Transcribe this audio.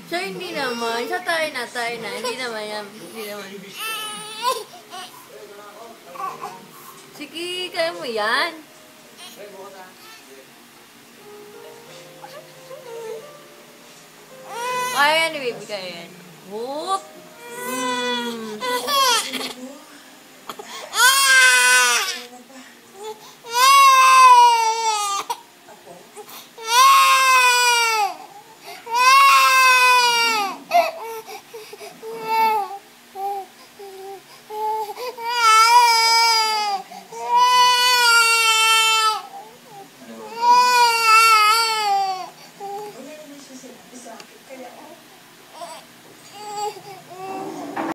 Siya hindi naman. Siya tayo na. Hindi naman yan. Hindi naman. Sige, kaya mo yan. Kaya yan, baby. Kaya yan. Whoop!